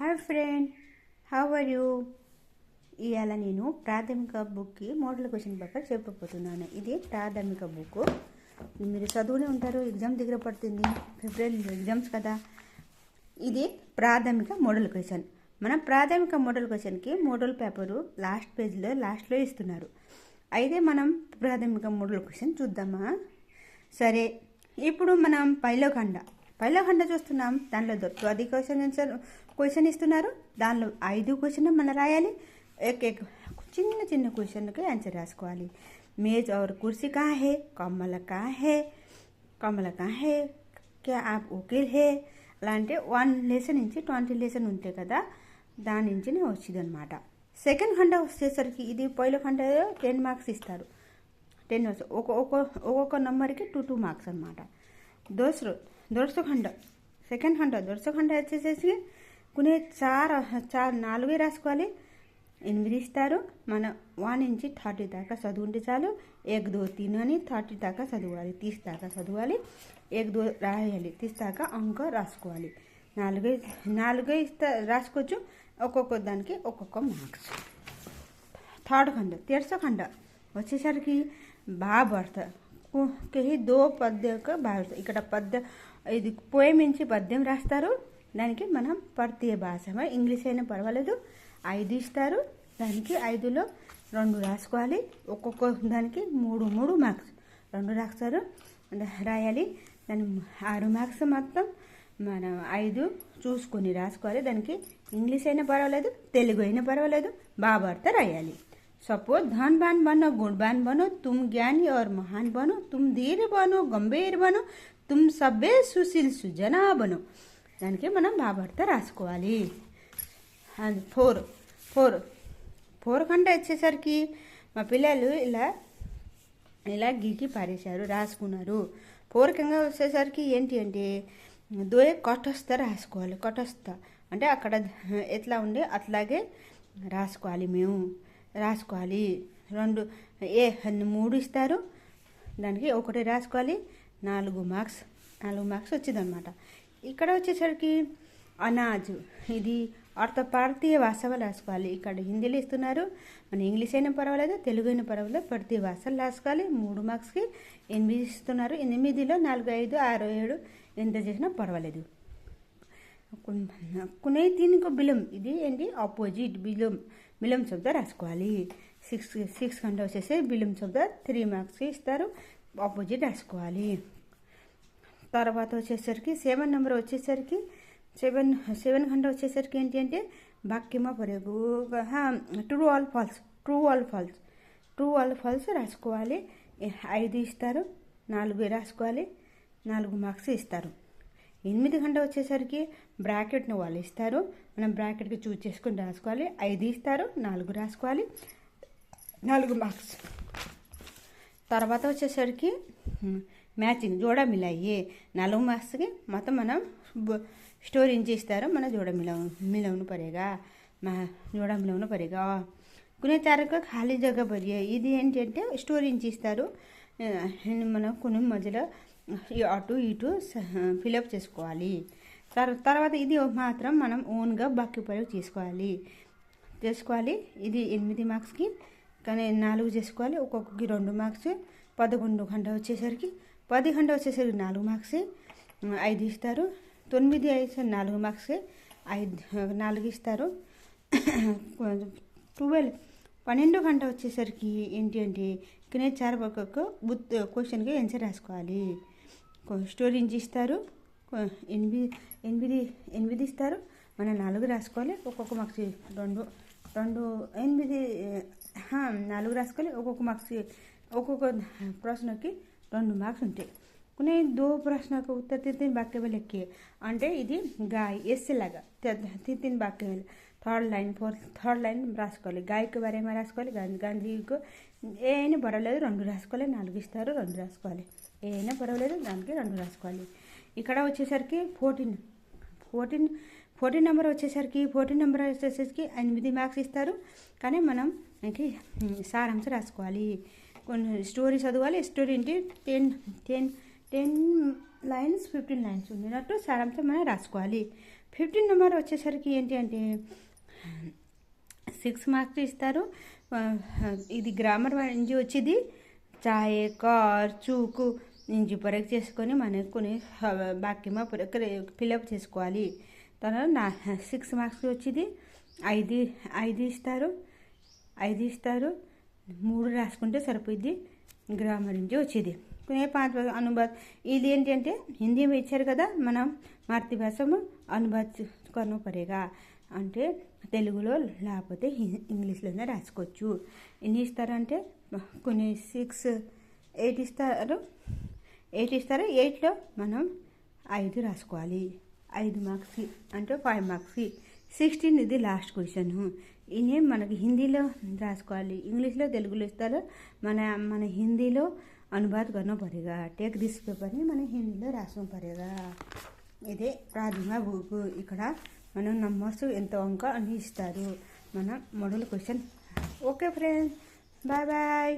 Hi friend, how are you? ఇవాళ నేను ప్రాథమిక బుక్కి మోడల్ క్వశ్చన్ పేపర్ చెప్పబోతున్నాను. ఇది ప్రాథమిక బుక్. మీరు చదువునే ఉంటారు, ఎగ్జామ్ దగ్గర పడుతుంది, ఫిబ్రవరి ఎగ్జామ్స్ కదా. ఇది ప్రాథమిక మోడల్ క్వశ్చన్. మన ప్రాథమిక మోడల్ క్వశ్చన్కి మోడల్ పేపరు లాస్ట్లో ఇస్తున్నారు. అయితే మనం ప్రాథమిక మోడల్ క్వశ్చన్ చూద్దామా? సరే, ఇప్పుడు మనం పైలోఖండ చూస్తున్నాం. దానిలో 10 క్వశ్చన్ ఇస్తున్నారు. దానిలో 5 క్వశ్చన్ మనం రాయాలి. చిన్న క్వశ్చన్కి ఆన్సర్ రాసుకోవాలి. మేజ్ और कुर्सी कहाँ है? कमल कहाँ है? क्या आप वकील है? అలాంటి 1 లెసన్ నుంచి 20 లెసన్ ఉంటాయి కదా, దాని నుంచి వచ్చింది అనమాట. సెకండ్ ఖండ వచ్చేసరికి ఇది పైలో ఖండ 10 మార్క్స్ ఇస్తారు. 10 ఒక్కొక్క నెంబర్కి 2 మార్క్స్ అనమాట. దోర్సో ఖండ సెకండ్ ఖండ వచ్చేసేసి కొన్ని 4 రాసుకోవాలి. 8 ఇస్తారు. మనం 1 నుంచి 30 దాకా చదువుంటే చాలు. 1 2 3 అని 30 దాకా చదవాలి, 30 దాకా చదవాలి. 1 2 రాయాలి, 30 దాకా అంక రాసుకోవాలి. 4 రాసుకోవచ్చు. ఒక్కొక్క దానికి ఒక్కొక్క మార్క్స్. థర్డ్ ఖండ వచ్చేసరికి భావార్థ कहीं 2 పద్య భావార్థ. ఇక్కడ ఇది పోయం నుంచి పద్యం రాస్తారు. దానికి మనం ప్రత్యయ భాష ఇంగ్లీష్ అయినా పర్వాలేదు. 5 ఇస్తారు. దానికి 5లో 2 రాసుకోవాలి. ఒక్కొక్క దానికి 3 మార్క్స్. 2 రాస్తారు, రాయాలి. దాని 6 మార్క్స్ మొత్తం మనం 5 చూసుకొని రాసుకోవాలి. దానికి ఇంగ్లీష్ అయినా పర్వాలేదు, తెలుగు అయినా పర్వాలేదు, భావార్థ రాయాలి. सपोज धनवान बनो, गुणवान बनो, तुम ज्ञानी और महान बनो, तुम धीर बनो, गंभीर बनो, तुम सभ्य सुशील सुजना बनो. దానికి మనం భావార్థ రాసుకోవాలి. అండ్ 4 ఖండ వచ్చేసరికి మా పిల్లలు ఇలా గీకి పారేశారు, రాసుకున్నారు. 4 ఖండ వచ్చేసరికి ఏంటి అంటే 2 కటస్థ రాసుకోవాలి. కటస్థ అంటే అక్కడ ఎట్లా ఉండే అట్లాగే రాసుకోవాలి. మేము రాసుకోవాలి. 3 ఇస్తారు. దానికి 1 రాసుకోవాలి. 4 మార్క్స్ వచ్చింది అనమాట. ఇక్కడ వచ్చేసరికి అనాజ్, ఇది అర్థపార్థీయ భాషలో రాసుకోవాలి. ఇక్కడ హిందీలో ఇస్తున్నారు. మన ఇంగ్లీష్ అయినా పర్వాలేదు, తెలుగు అయినా పర్వాలేదు, ప్రతి భాషలు రాసుకోవాలి. 3 మార్క్స్కి 8 ఇస్తున్నారు. 8లో 4 5 6 7 ఎంత చేసినా పర్వాలేదు. కునే 3 బిలం, ఇది ఏంటి ఆపోజిట్ బిలం శబ్ద రాసుకోవాలి. 6 ఖండ వచ్చేసి బిలం శబ్ద 3 మార్క్స్కి ఇస్తారు. ఆపోజిట్ రాసుకోవాలి. తర్వాత వచ్చేసరికి 7 నెంబర్ వచ్చేసరికి 7 ఖండ వచ్చేసరికి ఏంటి అంటే వాక్యమా పరేగు ట్రూ ఆల్ ఫాల్స్ రాసుకోవాలి. 5 ఇస్తారు. 4 రాసుకోవాలి. 4 మార్క్స్ ఇస్తారు. 8 ఖండ వచ్చేసరికి బ్రాకెట్ను వాళ్ళు ఇస్తారు. మనం బ్రాకెట్కి చూజ్ చేసుకుని రాసుకోవాలి. 5 ఇస్తారు. 4 రాసుకోవాలి. 4 మార్క్స్. తర్వాత వచ్చేసరికి మ్యాచింగ్ జోడా మిలాయి 4 మార్క్స్కి మొత్తం మనం స్టోరీ ఇంచి ఇస్తారు. మన జోడా మిలవను పరేగా కొన్ని 4 ఖాళీ జగ భరియే. ఇది ఏంటంటే స్టోరీ ఇంచి ఇస్తారు. మనం కొన్ని మధ్యలో అటు ఇటు ఫిలప్ చేసుకోవాలి. తర్వాత ఇది మాత్రం మనం ఓన్గా బాకీ ప్రయోగం చేసుకోవాలి. ఇది 8 మార్క్స్కి కానీ 4 చేసుకోవాలి. ఒక్కొక్కకి 2 మార్క్స్. 11 ఖండ వచ్చేసరికి 4 మార్క్స్. 5 ఇస్తారు. 9 అయితే 4 మార్క్స్. 4 ఇస్తారు. 12 ఖండ వచ్చేసరికి ఏంటి అంటే కినే 4 ఒక్కొక్క క్వశ్చన్కి ఆన్సర్ రాసుకోవాలి. స్టోరీ నుంచి ఇస్తారు. 8 ఇస్తారు. మనం 4 రాసుకోవాలి. ఒక్కొక్క మార్క్స్ 2 4 రాసుకోవాలి. ఒక్కొక్క మార్క్స్ ఒక్కొక్క ప్రశ్నకి 2 మార్క్స్ ఉంటాయి. కొన్ని 2 ప్రశ్నకు ఉత్తర 3 వాక్య లెక్కి అంటే ఇది గాయ ఎస్ లాగా 3 వాక్య థర్డ్ లైన్ రాసుకోవాలి. గాయకు వరేమో రాసుకోవాలి. గాంధీకు ఏ అయినా పర్వాలేదు 2 రాసుకోవాలి. 4 ఇస్తారు. 2 రాసుకోవాలి. ఏ అయినా పర్వాలేదు, దానికి 2 రాసుకోవాలి. ఇక్కడ వచ్చేసరికి 14 నెంబర్ వచ్చేసరికి 8 మార్క్స్ ఇస్తారు. కానీ మనం సారాంశం రాసుకోవాలి. కొన్ని స్టోరీ చదవాలి. స్టోరీ ఏంటి 10 లైన్స్ 15 లైన్స్ ఉన్నట్టు సారాంశం మనం రాసుకోవాలి. 15 నెంబర్ వచ్చేసరికి ఏంటి అంటే 6 మార్క్స్ ఇస్తారు. ఇది గ్రామర్ నుంచి వచ్చేది చాయ్ కార్ చూకు నుంచి పొరక్ చేసుకొని మనకు కొన్ని బాక్యమా పొరక్ ఫిల్అప్ చేసుకోవాలి. తర్వాత 6 మార్క్స్ వచ్చేది 5 ఇస్తారు. 3 రాసుకుంటే సరిపోయింది. గ్రామర్ నుంచి వచ్చేది కొన్ని 5 అనుబాద్. ఇది ఏంటంటే హిందీ ఇచ్చారు కదా, మనం మాతృభాష అనుబాద్ కర్నో పడేగా, అంటే తెలుగులో లేకపోతే ఇంగ్లీష్లోనే రాసుకోవచ్చు. ఎన్ని ఇస్తారంటే కొన్ని 8 ఇస్తారు. 8లో మనం 5 రాసుకోవాలి. 5 మార్క్స్ అంటే 5 మార్క్స్. 16 ఇది లాస్ట్ క్వశ్చన్. ఇనే మనకి హిందీలో రాసుకోవాలి, ఇంగ్లీష్లో తెలుగులో ఇస్తారు. మన హిందీలో అనువాద్ కర్నో పడేగా. టేక్ దిస్ పేపర్ని మనం హిందీలో రాసుకో పడేగా. ఇదే ప్రాథమిక బుక్. ఇక్కడ మనం నంబర్స్ ఎంత అంక అని ఇస్తారు. మన model question. Okay friends, bye bye.